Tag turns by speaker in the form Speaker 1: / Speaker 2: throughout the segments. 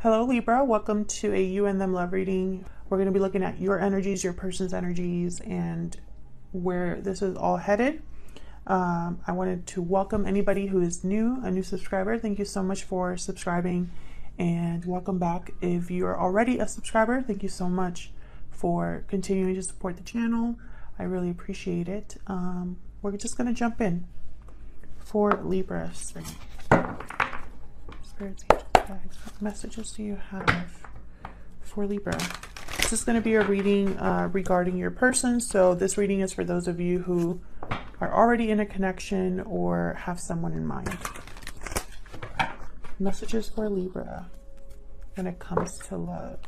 Speaker 1: Hello Libra, welcome to a you and them love reading. We're going to be looking at your energies, your person's energies, and where this is all headed. I wanted to welcome anybody who is new, a new subscriber. Thank you so much for subscribing, and welcome back. If you are already a subscriber, thank you so much for continuing to support the channel. I really appreciate it. We're just going to jump in for Libra. Spirits, angels, guides, what messages do you have for Libra? This is going to be a reading regarding your person. So this reading is for those of you who are already in a connection or have someone in mind. Messages for Libra when it comes to love.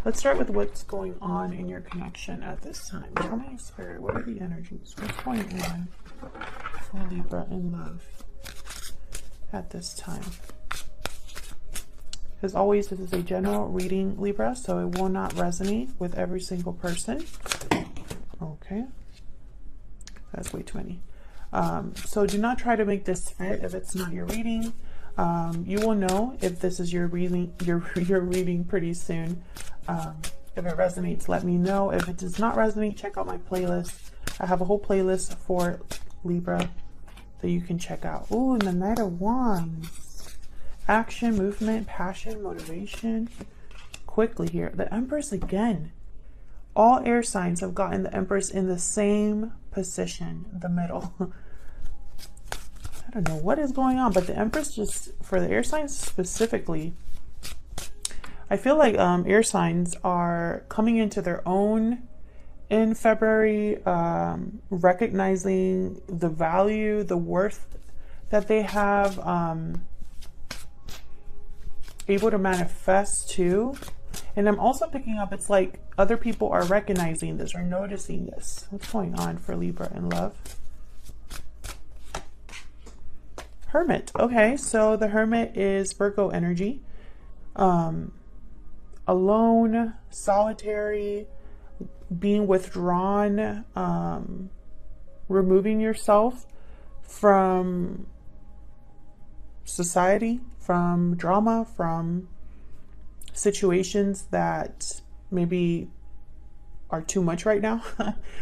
Speaker 1: Let's start with what's going on in your connection at this time. Tell me, Spirit, what are the energies? What's going on for Libra in love at this time? As always, this is a general reading, Libra, so it will not resonate with every single person. Okay. That's way too many. So do not try to make this fit if it's not your reading. You will know if this is your reading, your reading pretty soon. If it resonates, let me know. If it does not resonate, check out my playlist. I have a whole playlist for Libra that you can check out. Ooh, and the Knight of Wands. Action, movement, passion, motivation. Quickly here. The Empress again. All air signs have gotten the Empress in the same position, the middle. I don't know what is going on, but the Empress, just for the air signs specifically, I feel like air signs are coming into their own in February, recognizing the value, the worth that they have, able to manifest too. And I'm also picking up, it's like other people are recognizing this or noticing this. What's going on for Libra in love? Hermit. Okay, so the Hermit is Virgo energy. Alone, solitary, being withdrawn, removing yourself from society, from drama, from situations that maybe are too much right now.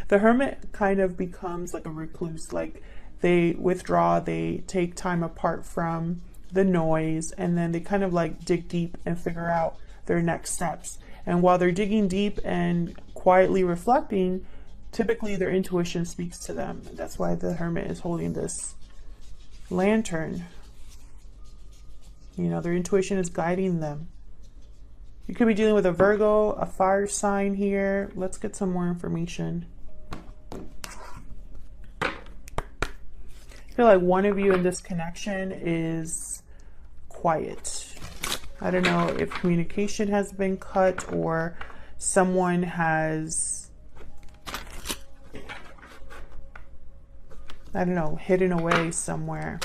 Speaker 1: The Hermit kind of becomes like a recluse, like they withdraw, they take time apart from the noise, and then they kind of like dig deep and figure out their next steps. And while they're digging deep and quietly reflecting, typically their intuition speaks to them. That's why the Hermit is holding this lantern. You know, their intuition is guiding them. You could be dealing with a Virgo, a fire sign here. Let's get some more information. I feel like one of you in this connection is quiet. I don't know if communication has been cut or someone has, I don't know, hidden away somewhere.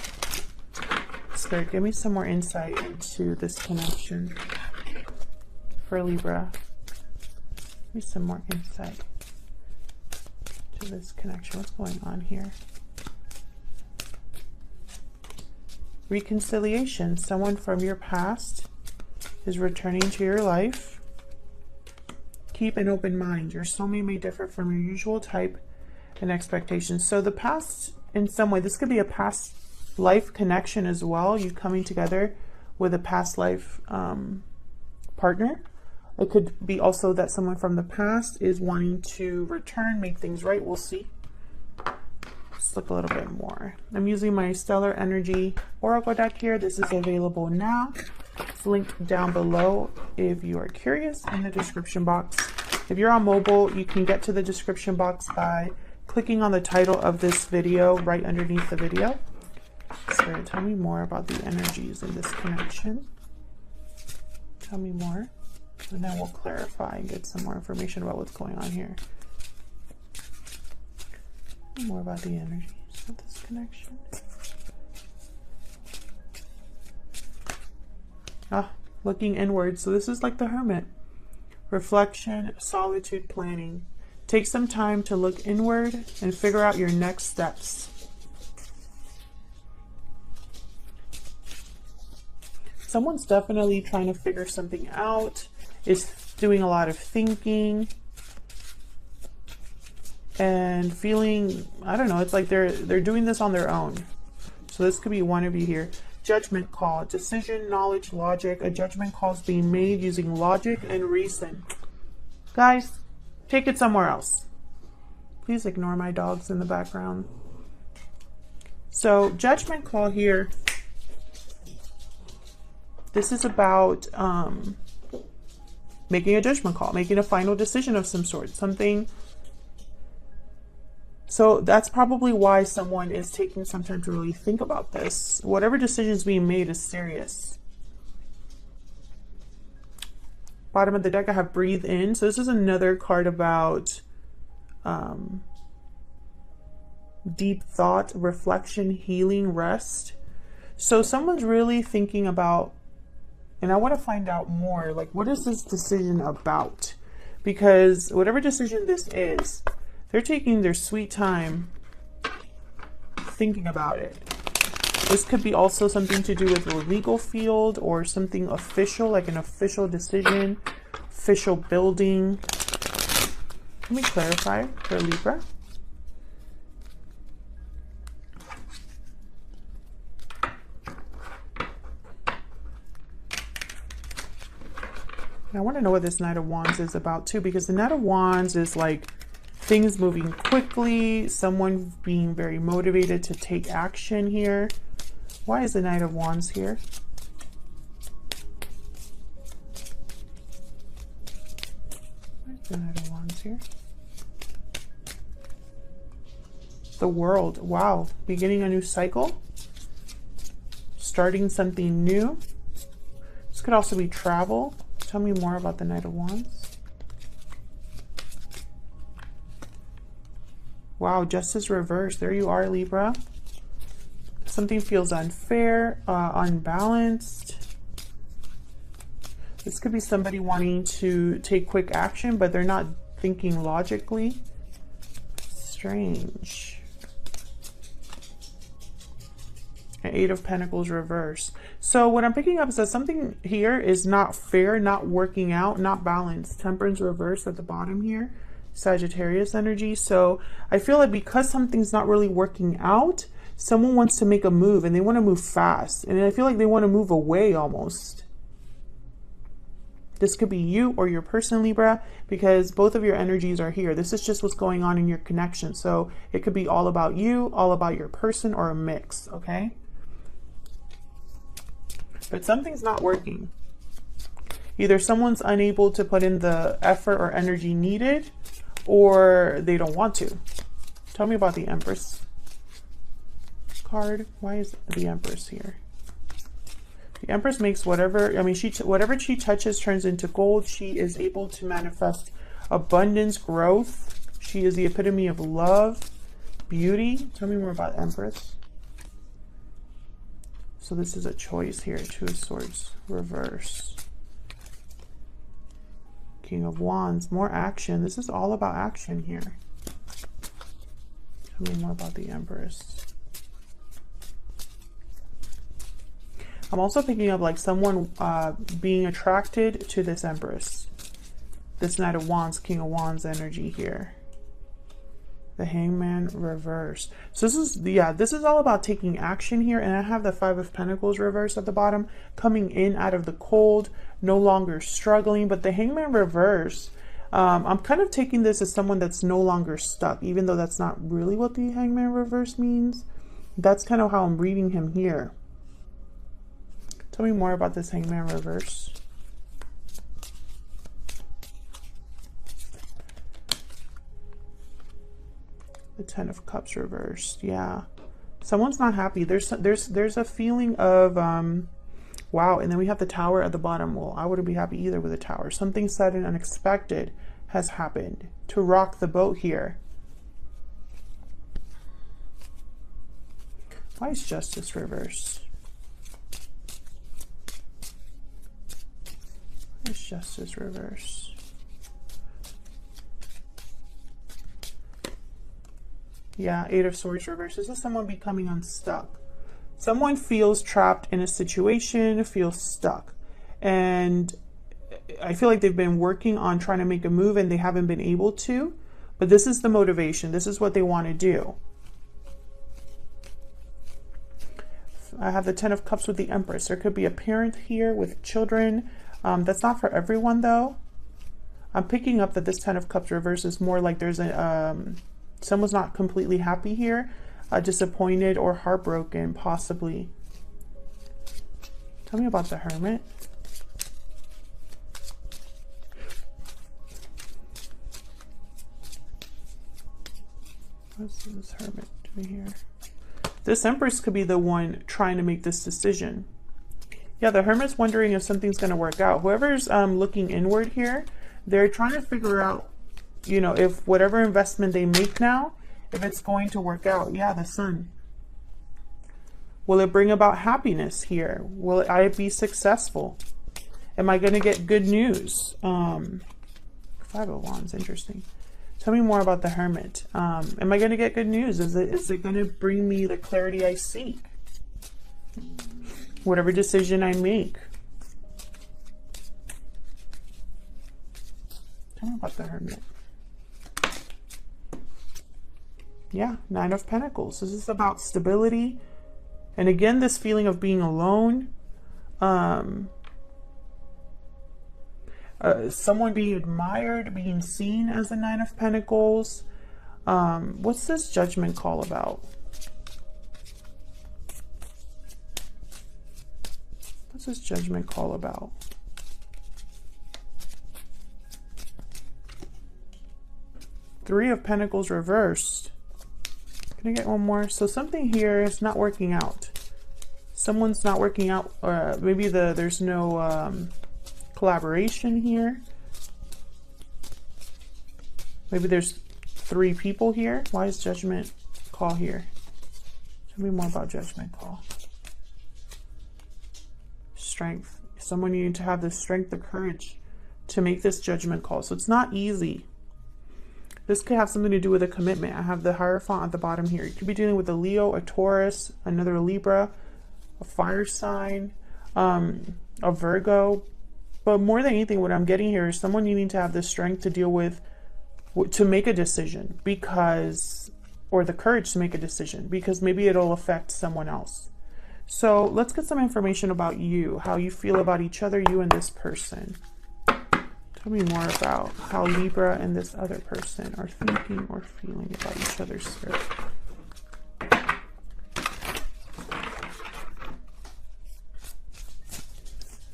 Speaker 1: Spirit, give me some more insight into this connection for Libra. Give me some more insight to this connection. What's going on here? Reconciliation. Someone from your past is returning to your life. Keep an open mind. Your soulmate may differ from your usual type and expectations. So the past, in some way, this could be a past life connection as well. You coming together with a past life partner. It could be also that someone from the past is wanting to return, make things right. We'll see. Let's look a little bit more. I'm using my Stellar Energy Oracle deck here. This is available now. It's linked down below if you are curious in the description box. If you're on mobile, you can get to the description box by clicking on the title of this video right underneath the video. Spirit, tell me more about the energies in this connection. Tell me more. And then we'll clarify and get some more information about what's going on here. More about the energies of this connection. Looking inward. So this is like the Hermit. Reflection, solitude, planning. Take some time to look inward and figure out your next steps. Someone's definitely trying to figure something out, is doing a lot of thinking and feeling, I don't know, it's like they're doing this on their own. So this could be one of you here. Judgment call, decision, knowledge, logic. A judgment call is being made using logic and reason. Guys, take it somewhere else. Please ignore my dogs in the background. So judgment call here. This is about making a judgment call, making a final decision of some sort, something. So that's probably why someone is taking some time to really think about this. Whatever decision is being made is serious. Bottom of the deck, I have breathe in. So this is another card about deep thought, reflection, healing, rest. So someone's really thinking about, and I want to find out more, like, what is this decision about? Because whatever decision this is, they're taking their sweet time thinking about it. This could be also something to do with the legal field or something official, like an official decision, official building. Let me clarify for Libra. I want to know what this Knight of Wands is about too, because the Knight of Wands is like things moving quickly, someone being very motivated to take action here. Why is the Knight of Wands here? Where's the Knight of Wands here? The World. Wow. Beginning a new cycle. Starting something new. This could also be travel. Tell me more about the Knight of Wands. Wow, Justice reversed. There you are, Libra. Something feels unfair, unbalanced. This could be somebody wanting to take quick action, but they're not thinking logically. Strange. An Eight of Pentacles reverse. So what I'm picking up is that something here is not fair, not working out, not balanced. Temperance reverse at the bottom here. Sagittarius energy. So I feel like because something's not really working out, someone wants to make a move and they want to move fast. And I feel like they want to move away almost. This could be you or your person, Libra, because both of your energies are here. This is just what's going on in your connection. So it could be all about you, all about your person, or a mix, okay? But something's not working. Either someone's unable to put in the effort or energy needed, or they don't want to. Tell me about the Empress card. Why is the Empress here? The Empress makes whatever, I mean, whatever she touches turns into gold. She is able to manifest abundance, growth. She is the epitome of love, beauty. Tell me more about Empress. So this is a choice here. Two of Swords, reverse. King of Wands, more action. This is all about action here. Tell me more about the Empress. I'm also picking up like someone being attracted to this Empress. This Knight of Wands, King of Wands energy here. The Hangman reverse. So this is, yeah, this is all about taking action here. And I have the Five of Pentacles reverse at the bottom, coming in out of the cold, no longer struggling. But the Hangman reverse, I'm kind of taking this as someone that's no longer stuck, even though that's not really what the Hangman reverse means. That's kind of how I'm reading him here. Tell me more about this Hangman reverse. The Ten of Cups reversed. Yeah, someone's not happy. There's a feeling of wow. And then we have the Tower at the bottom. Well, I wouldn't be happy either with the Tower. Something sudden, unexpected has happened to rock the boat here. Why is Justice reversed? Why is Justice reversed? Yeah, Eight of Swords reverse. This is someone becoming unstuck. Someone feels trapped in a situation, feels stuck. And I feel like they've been working on trying to make a move and they haven't been able to. But this is the motivation. This is what they want to do. I have the 10 of Cups with the Empress. There could be a parent here with children. That's not for everyone, though. I'm picking up that this 10 of Cups reverse is more like there's a someone's not completely happy here, disappointed or heartbroken, possibly. Tell me about the Hermit. What's this Hermit doing here? This Empress could be the one trying to make this decision. Yeah, the Hermit's wondering if something's going to work out. Whoever's looking inward here, they're trying to figure out, you know, if whatever investment they make now, if it's going to work out. Yeah, the Sun. Will it bring about happiness here? Will I be successful? Am I going to get good news? 5 of Wands, interesting. Tell me more about the Hermit. Am I going to get good news? Is it going to bring me the clarity I seek? Whatever decision I make. Tell me about the Hermit. Yeah, 9 of Pentacles. This is about stability. And again, this feeling of being alone. Someone being admired, being seen as the 9 of Pentacles. What's this Judgment call about? What's this Judgment call about? Three of Pentacles reversed. Can I get one more? So something here is not working out. Someone's not working out, or maybe there's no collaboration here. Maybe there's 3 people here. Why is Judgment call here? Tell me more about Judgment call. Strength. Someone needing to have the strength, the courage to make this Judgment call. So it's not easy. This could have something to do with a commitment. I have the Hierophant at the bottom here. You could be dealing with a Leo, a Taurus, another Libra, a fire sign, a Virgo. But more than anything, what I'm getting here is someone needing to have the strength to deal with, to make a decision, because, or the courage to make a decision, because maybe it'll affect someone else. So let's get some information about you, how you feel about each other, you and this person. Tell me more about how Libra and this other person are thinking or feeling about each other's spirit.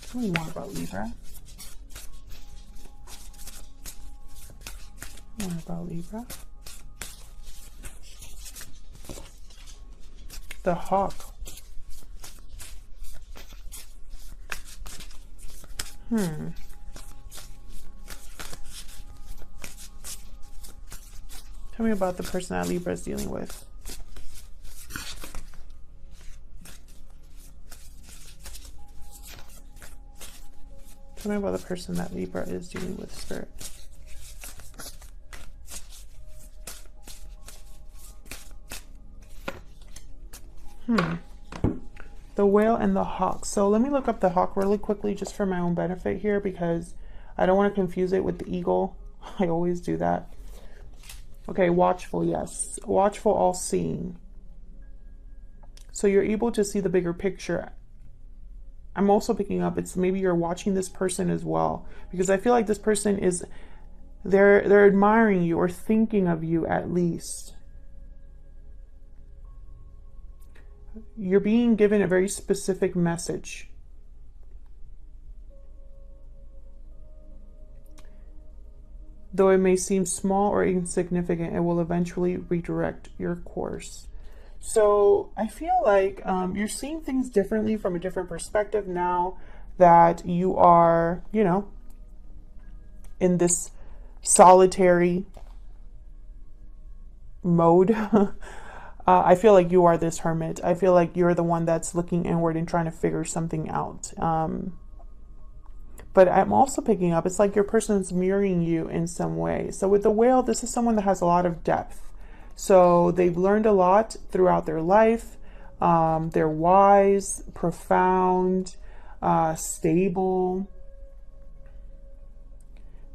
Speaker 1: Tell me more about Libra. More about Libra. The Hawk. Tell me about the person that Libra is dealing with. Tell me about the person that Libra is dealing with, Spirit. The Whale and the Hawk. So let me look up the Hawk really quickly just for my own benefit here, because I don't want to confuse it with the Eagle. I always do that. Okay, watchful, yes. Watchful, all-seeing. So you're able to see the bigger picture. I'm also picking up, it's maybe you're watching this person as well, because I feel like this person is, they're admiring you or thinking of you at least. You're being given a very specific message. Though it may seem small or insignificant, it will eventually redirect your course. So I feel like you're seeing things differently from a different perspective now that you are, you know, in this solitary mode. I feel like you are this Hermit. I feel like you're the one that's looking inward and trying to figure something out. But I'm also picking up, it's like your person's mirroring you in some way. So with the Whale, this is someone that has a lot of depth. So they've learned a lot throughout their life. They're wise, profound, stable.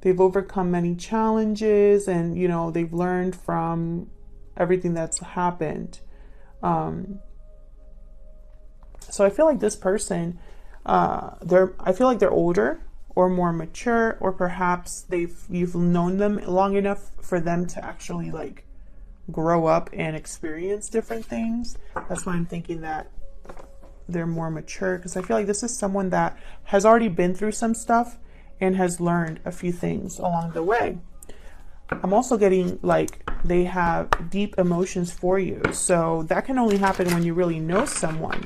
Speaker 1: They've overcome many challenges, and, you know, they've learned from everything that's happened. So I feel like this person, I feel like they're older or more mature, or perhaps you've known them long enough for them to actually like grow up and experience different things. That's why I'm thinking that they're more mature, because I feel like this is someone that has already been through some stuff and has learned a few things along the way. I'm also getting like they have deep emotions for you. So that can only happen when you really know someone.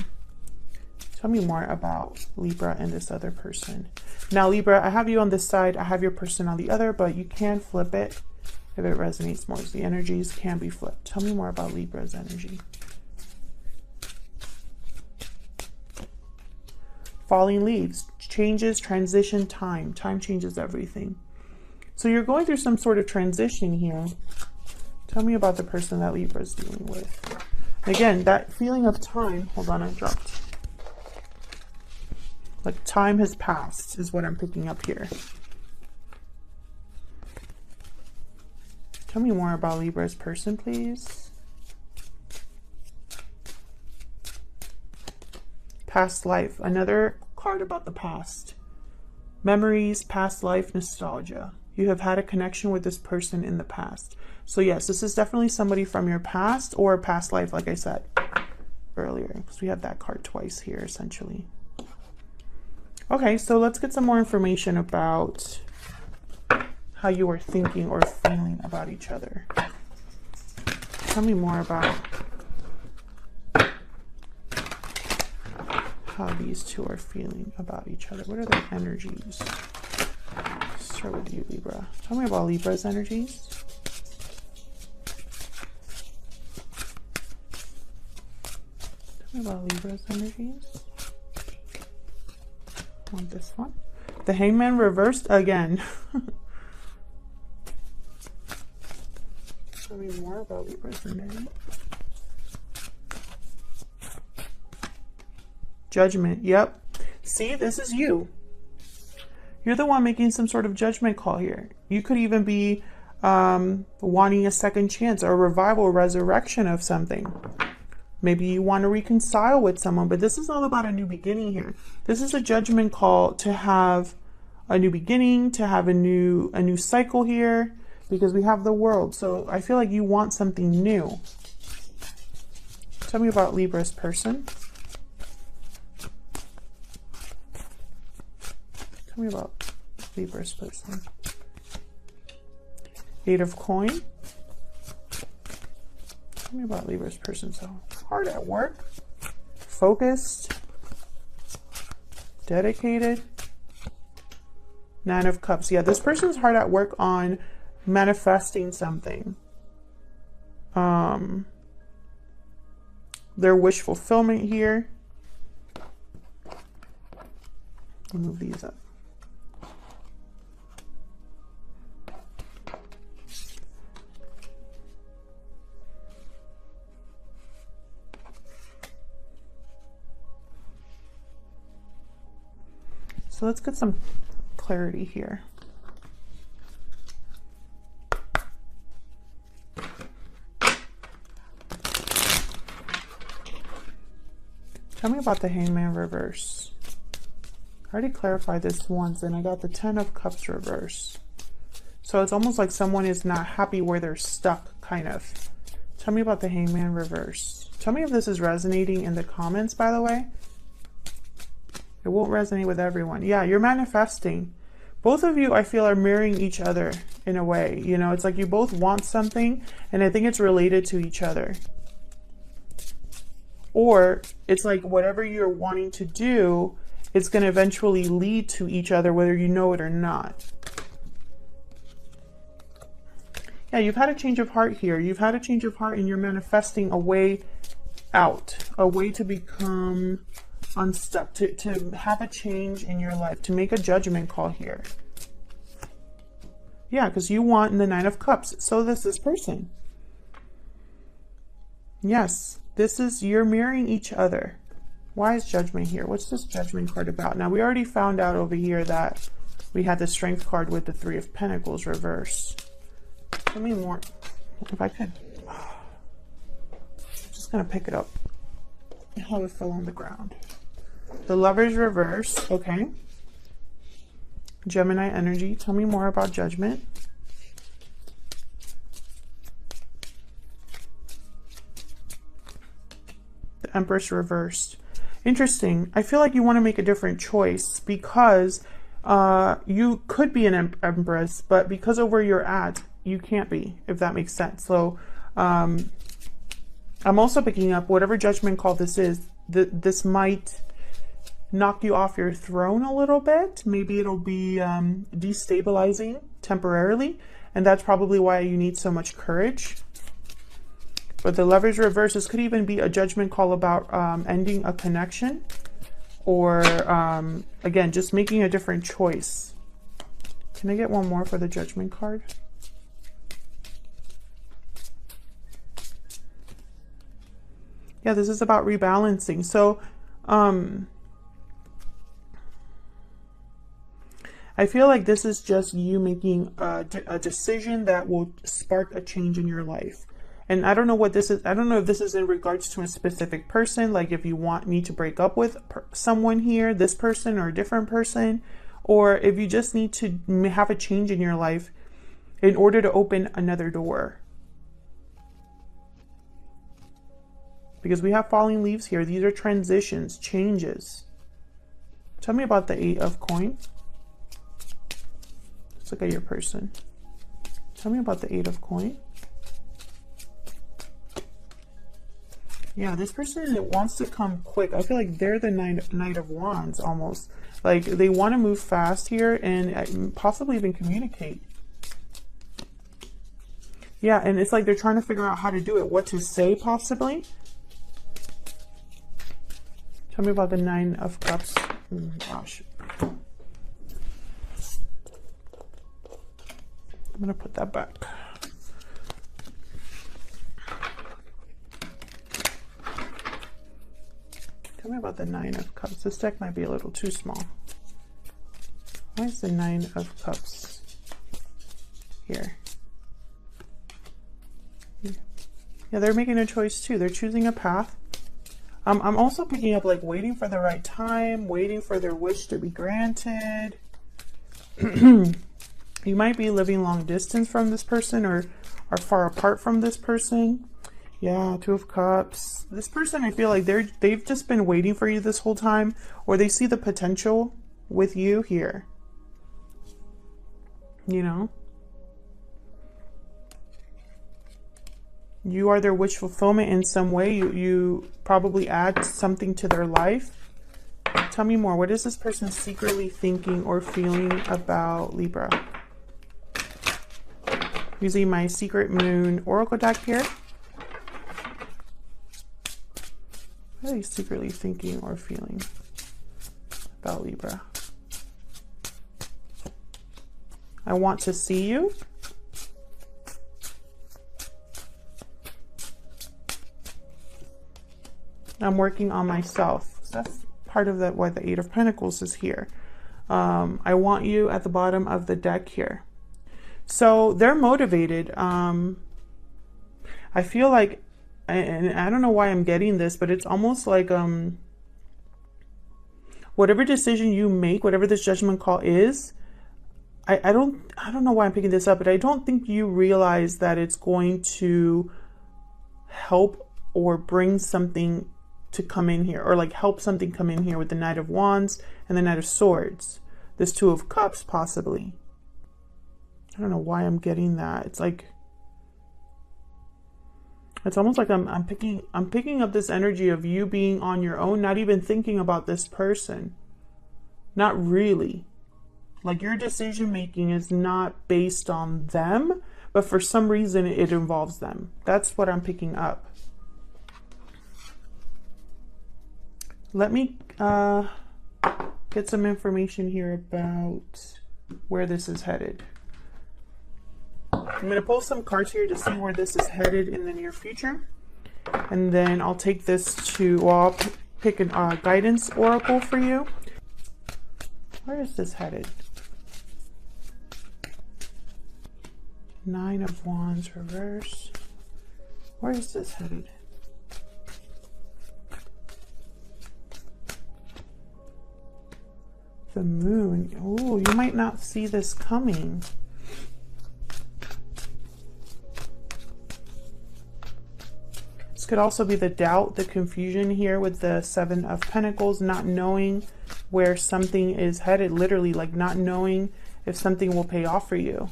Speaker 1: Tell me more about Libra and this other person. Now, Libra, I have you on this side. I have your person on the other, but you can flip it if it resonates more. So the energies can be flipped. Tell me more about Libra's energy. Falling leaves, changes, transition, time. Time changes everything. So you're going through some sort of transition here. Tell me about the person that Libra is dealing with. Again, that feeling of time. Hold on, I dropped. Like time has passed is what I'm picking up here. Tell me more about Libra's person, please. Past life. Another card about the past. Memories, past life, nostalgia. You have had a connection with this person in the past. So yes, this is definitely somebody from your past or past life, like I said earlier, because we have that card twice here, essentially. Okay, so let's get some more information about how you are thinking or feeling about each other. Tell me more about how these two are feeling about each other. What are their energies? Let's start with you, Libra. Tell me about Libra's energies. Tell me about Libra's energies. I want this one. The Hangman reversed again. Tell me more about Libra's energy. Judgment. Yep. See, this is you. You're the one making some sort of judgment call here. You could even be wanting a second chance or a revival, resurrection of something. Maybe you want to reconcile with someone, but this is all about a new beginning here. This is a judgment call to have a new beginning, to have a new cycle here, because we have the World. So I feel like you want something new. Tell me about Libra's person. Tell me about Libra's person. Eight of Coin. Tell me about Libra's person. So hard at work, focused, dedicated. Nine of Cups. Yeah, this person's hard at work on manifesting something. Their wish fulfillment here. I'll move these up. So let's get some clarity here. Tell me about the Hangman reverse. I already clarified this once, and I got the Ten of Cups reverse. So it's almost like someone is not happy where they're stuck, kind of. Tell me about the Hangman reverse. Tell me if this is resonating in the comments, by the way. It won't resonate with everyone. Yeah, you're manifesting. Both of you, I feel, are mirroring each other in a way. You know, it's like you both want something, and I think it's related to each other. Or it's like whatever you're wanting to do, it's going to eventually lead to each other, whether you know it or not. Yeah, you've had a change of heart here. You've had a change of heart, and you're manifesting a way out, a way to become unstuck, to have a change in your life, to make a judgment call here. Yeah, because you want in the Nine of Cups. So does this person. Yes, This is, you're mirroring each other. Why is Judgment here? What's this Judgment card about? Now, we already found out over here that we had the Strength card with the Three of Pentacles reversed. Tell me more. If I could. I'm just going to pick it up. How it fell on the ground. The Lovers reverse. Okay. Gemini energy. Tell me more about Judgment. The Empress reversed. Interesting. I feel like you want to make a different choice because you could be an Empress, but because of where you're at, you can't be, if that makes sense. So I'm also picking up whatever Judgment call this is, this might knock you off your throne a little bit. Maybe it'll be destabilizing temporarily, and that's probably why you need so much courage. But the Lovers reverse, this could even be a Judgment call about ending a connection, or again, just making a different choice. Can I get one more for the Judgment card? Yeah, this is about rebalancing. So I feel like this is just you making a decision that will spark a change in your life. And I don't know what this is. I don't know if this is in regards to a specific person, like if you need to break up with someone here, this person or a different person, or if you just need to have a change in your life in order to open another door. Because we have falling leaves here. These are transitions, changes. Tell me about the 8 of coins. Let's look at your person. Tell me about the 8 of coins. Yeah, this person wants to come quick. I feel like they're the Knight of Wands almost. Like they want to move fast here and possibly even communicate. Yeah, and it's like they're trying to figure out how to do it, what to say possibly. Tell me about the 9 of Cups. Oh, gosh. I'm going to put that back. Tell me about the 9 of Cups. This deck might be a little too small. Why is the 9 of Cups here? Yeah, they're making a choice too. They're choosing a path. I'm also picking up like waiting for the right time, waiting for their wish to be granted. You might be living long distance from this person or are far apart from this person. Yeah, 2 of Cups. This person, I feel like they've just been waiting for you this whole time, or they see the potential with you here. You know? You are their wish fulfillment in some way. You probably add something to their life. Tell me more. What is this person secretly thinking or feeling about Libra? Using my Secret Moon Oracle deck here. What are they secretly thinking or feeling about Libra? I want to see you. I'm working on myself. So that's part of that, why the 8 of Pentacles is here. I want you at the bottom of the deck here. So they're motivated. I feel like, and I don't know why I'm getting this, but it's almost like whatever decision you make, whatever this judgment call is, I don't know why I'm picking this up, but I don't think you realize that it's going to help or bring something to come in here, or like help something come in here with the Knight of Wands and the Knight of Swords. This 2 of Cups possibly. I don't know why I'm getting that. It's like, it's almost like I'm picking up this energy of you being on your own, not even thinking about this person. Not really. Like your decision making is not based on them, but for some reason it involves them. That's what I'm picking up. Let me get some information here about where this is headed. I'm going to pull some cards here to see where this is headed in the near future. And then I'll take this to, well, I'll pick a guidance oracle for you. Where is this headed? Nine of Wands reverse. Where is this headed? The Moon. Oh, you might not see this coming. This could also be the doubt, the confusion here with the Seven of Pentacles, not knowing where something is headed, literally like not knowing if something will pay off for you.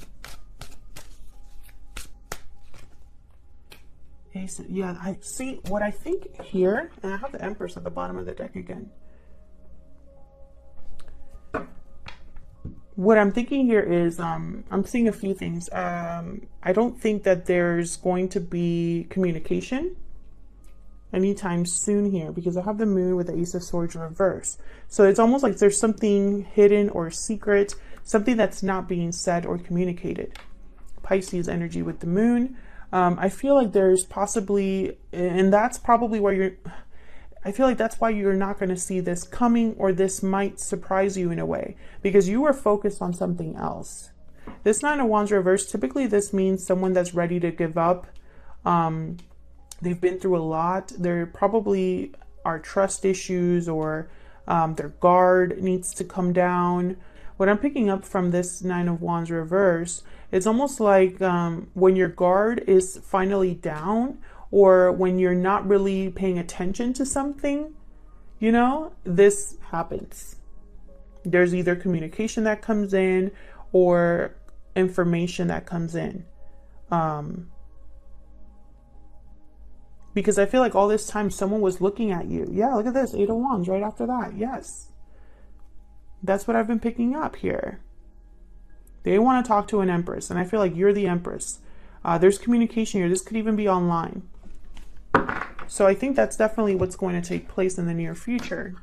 Speaker 1: Ace, yeah, I see what I think here, and I have the Empress at the bottom of the deck again. What I'm thinking here is, I'm seeing a few things. I don't think that there's going to be communication anytime soon here, because I have the Moon with the Ace of Swords reverse. So it's almost like there's something hidden or secret, something that's not being said or communicated. Pisces energy with the Moon. I feel like there's possibly, and that's probably where I feel like that's why you're not going to see this coming, or this might surprise you in a way, because you were focused on something else. This Nine of Wands reverse, typically this means someone that's ready to give up. They've been through a lot. There probably are trust issues, or their guard needs to come down. What I'm picking up from this Nine of Wands reverse, it's almost like when your guard is finally down, or when you're not really paying attention to something, you know, this happens. There's either communication that comes in or information that comes in. Because I feel like all this time someone was looking at you. Yeah, look at this, Eight of Wands right after that. Yes. That's what I've been picking up here. They want to talk to an Empress, and I feel like you're the Empress. There's communication here. This could even be online. So I think that's definitely what's going to take place in the near future.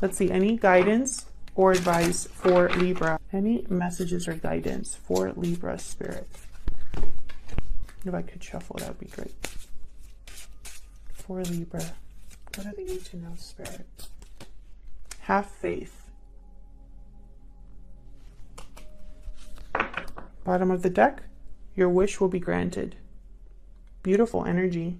Speaker 1: Let's see, any guidance or advice for Libra? Any messages or guidance for Libra spirit? If I could shuffle, that would be great. For Libra, what do they need to know, spirit? Have faith. Bottom of the deck, your wish will be granted. Beautiful energy.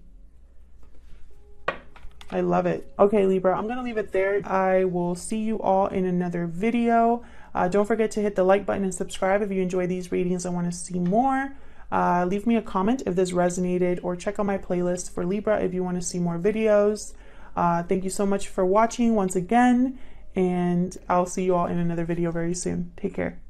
Speaker 1: I love it. Okay, Libra, I'm going to leave it there. I will see you all in another video. Don't forget to hit the like button and subscribe if you enjoy these readings and want to see more. Leave me a comment if this resonated, or check out my playlist for Libra if you want to see more videos. Thank you so much for watching once again, and I'll see you all in another video very soon. Take care.